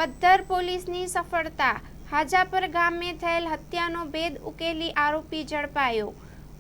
પદ્ધર પોલીસની સફળતા। હાજાપર ગામે થયેલ હત્યાનો ભેદ ઉકેલી આરોપી ઝડપાયો।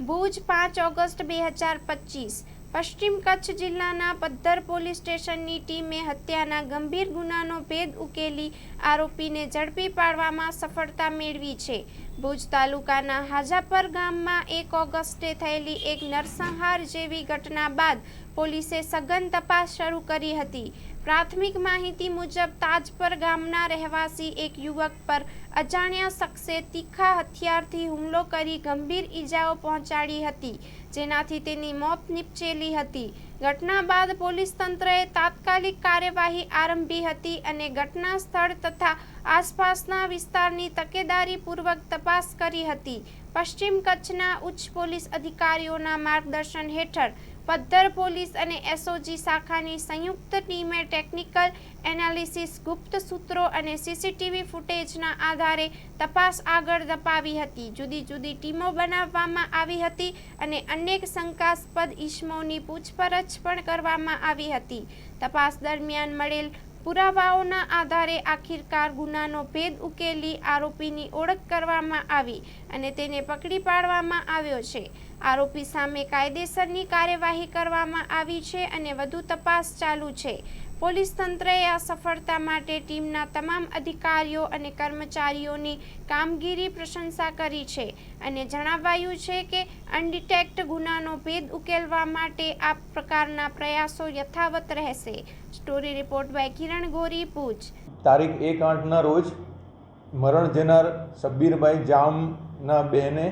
ભુજ 5 ઓગસ્ટ 2025। પશ્ચિમ કચ્છ જિલ્લાના પદ્ધર પોલીસ સ્ટેશનની ટીમે હત્યાના ગંભીર ગુનાનો ભેદ ઉકેલી આરોપીને ઝડપી પાડવામાં સફળતા મેળવી છે। ભુજ તાલુકાના હાજાપર ગામમાં 1 ઓગસ્ટે થયેલી એક નરસંહાર જેવી ઘટના બાદ પોલીસે સઘન તપાસ શરૂ કરી હતી। પ્રાથમિક માહિતી મુજબ તાજપર ગામના રહેવાસી એક યુવક પર અજાણ્યા શખ્સે તીખા હથિયારથી હુમલો કરી ગંભીર ઈજાઓ પહોંચાડી હતી, જેનાથી તેની મોત નિપજેલી હતી। ઘટના બાદ પોલીસ તંત્રએ તાત્કાલિક કાર્યવાહી આરંભી હતી અને ઘટના સ્થળ તથા આસપાસના વિસ્તારની તકેદારીપૂર્વક તપાસ કરી હતી। પશ્ચિમ કચ્છના ઉચ્ચ પોલીસ અધિકારીઓના માર્ગદર્શન હેઠળ પદ્ધર પોલીસ અને એસઓજી શાખાની સંયુક્ત ટીમે ટેકનિકલ એનાલિસિસ, ગુપ્ત સૂત્રો અને સીસીટીવી ફૂટેજના આધારે તપાસ આગળ ધપાવી હતી। જુદી જુદી ટીમો બનાવવામાં આવી હતી અને અનેક શંકાસ્પદ ઇસમોની પૂછપરછ પણ કરવામાં આવી હતી। તપાસ દરમિયાન મળેલ પુરાવાઓના આધારે આખિરકાર ગુનાનો ભેદ ઉકેલી આરોપીની ઓળખ કરવામાં આવી અને તેને પકડી પાડવામાં આવ્યો છે। આરોપી સામે કાયદેસરની કાર્યવાહી કરવામાં આવી છે અને વધુ તપાસ ચાલુ છે। પોલીસ તંત્રએ આ સફળતા માટે ટીમના તમામ અધિકારીઓ અને કર્મચારીઓની કામગીરી પ્રશંસા કરી છે અને જણાવાયું છે કે અનડિટેક્ટ ગુનાનો ભેદ ઉકેલવા માટે આ પ્રકારના પ્રયાસો યથાવત રહેશે। સ્ટોરી રિપોર્ટ બાય કિરણ ગોરી, ભુજ। તારીખ 1/8ના રોજ મરણ જનાર શબ્બીરભાઈ જામના બહેને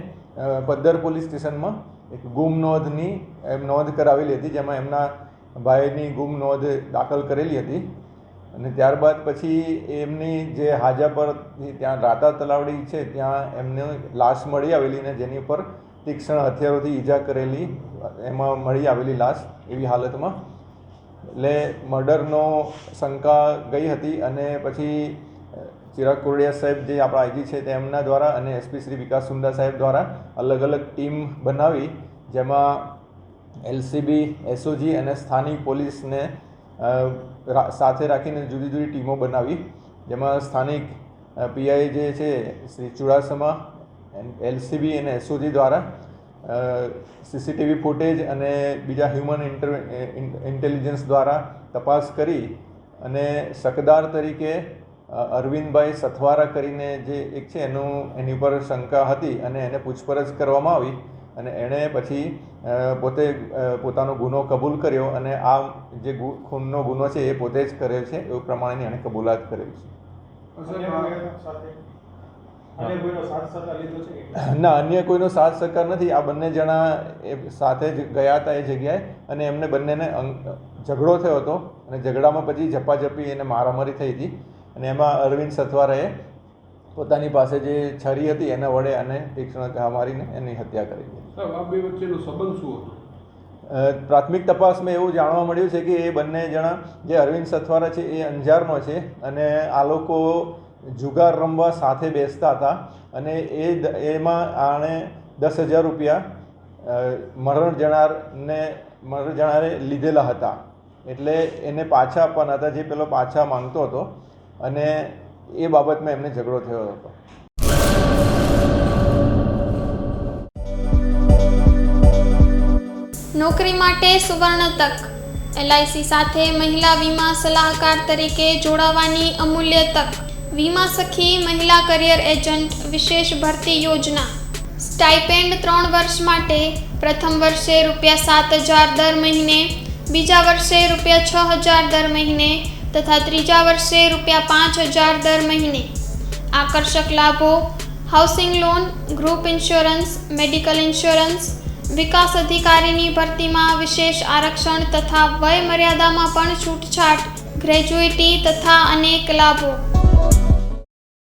પદ્ધર પોલીસ સ્ટેશનમાં એક ગુમ નોંધની નોંધ કરાવેલી હતી, જેમાં એમના ભાઈની ગુમ નોંધ દાખલ કરેલી હતી અને ત્યારબાદ પછી એમની જે હાજાપરથી ત્યાં રાતા તલાવડી છે ત્યાં એમને લાશ મળી આવેલી ને જેની ઉપર તીક્ષ્ણ હથિયારોથી ઈજા કરેલી એમાં મળી આવેલી લાશ એવી હાલતમાં, એટલે મર્ડરનો શંકા ગઈ હતી અને પછી ચિરાગ કોરડિયા સાહેબ જે આપણા આઈજી છે તેમના દ્વારા અને એસપી શ્રી વિકાસ સુંદા સાહેબ દ્વારા અલગ અલગ ટીમ બનાવી, જેમાં એલસીબી, એસઓજી અને સ્થાનિક પોલીસને સાથે રાખીને જુદી જુદી ટીમો બનાવી, જેમાં સ્થાનિક પીઆઈ જે છે શ્રી ચુડાસમા, એલસીબી અને એસઓજી દ્વારા સીસીટીવી ફૂટેજ અને બીજા હ્યુમન ઇન્ટેલિજન્સ દ્વારા તપાસ કરી અને શકદાર તરીકે અરવિંદભાઈ સથવારા કરીને જે એક છે એની ઉપર શંકા હતી અને એને પૂછપરછ કરવામાં આવી અને એણે પછી પોતે પોતાનો ગુનો કબૂલ કર્યો અને આ જે ખૂનનો ગુનો છે એ પોતે જ કર્યો છે એવું પ્રમાણેની એણે કબૂલાત કરેલી છે। ના, અન્ય કોઈનો સાથ સહકાર નથી। આ બંને જણા સાથે જ ગયા હતા એ જગ્યાએ અને એમને બંનેને ઝઘડો થયો હતો અને ઝઘડામાં પછી ઝપાઝપી અને મારામારી થઈ હતી અને એમાં અરવિંદ સથવારાએ પોતાની પાસે જે છરી હતી એના વડે અને તીક્ષ્ણ ઘા મારીને એની હત્યા કરી હતી। આ બે વચ્ચેનો સંબંધ શું હતો? પ્રાથમિક તપાસમાં એવું જાણવા મળ્યું છે કે એ બંને જણા જે અરવિંદ સથવારા છે એ અંજારનો છે અને આ લોકો જુગાર રમવા સાથે બેસતા હતા અને એમાં આણે 10,000 રૂપિયા મરણ જણારે લીધેલા હતા, એટલે એને પાછા આપવાના હતા, જે પેલો પાછા માંગતો હતો અને એ બાબતમાં એમને ઝઘડો થયો હતો। નોકરી માટે સુવર્ણ તક। એલઆઈસી સાથે મહિલા વીમા સલાહકાર તરીકે જોડાવાની અમૂલ્ય તક। વીમા સખી મહિલા કરિયર એજન્ટ વિશેષ ભરતી યોજના। સ્ટાઇપેન્ડ 3 વર્ષ માટે પ્રથમ વર્ષે ₹7,000 દર મહિને, બીજા વર્ષે ₹6,000 દર મહિને તથા ત્રીજા વર્ષે ₹5,000 દર મહિને। આકર્ષક લાભો: housing loan, group insurance, medical insurance. વિકાસ અધિકારીની ભરતીમાં વિશેષ આરક્ષણ તથા વય મર્યાદામાં પણ છૂટછાટ, ગ્રેજ્યુઇટી તથા અનેક લાભો।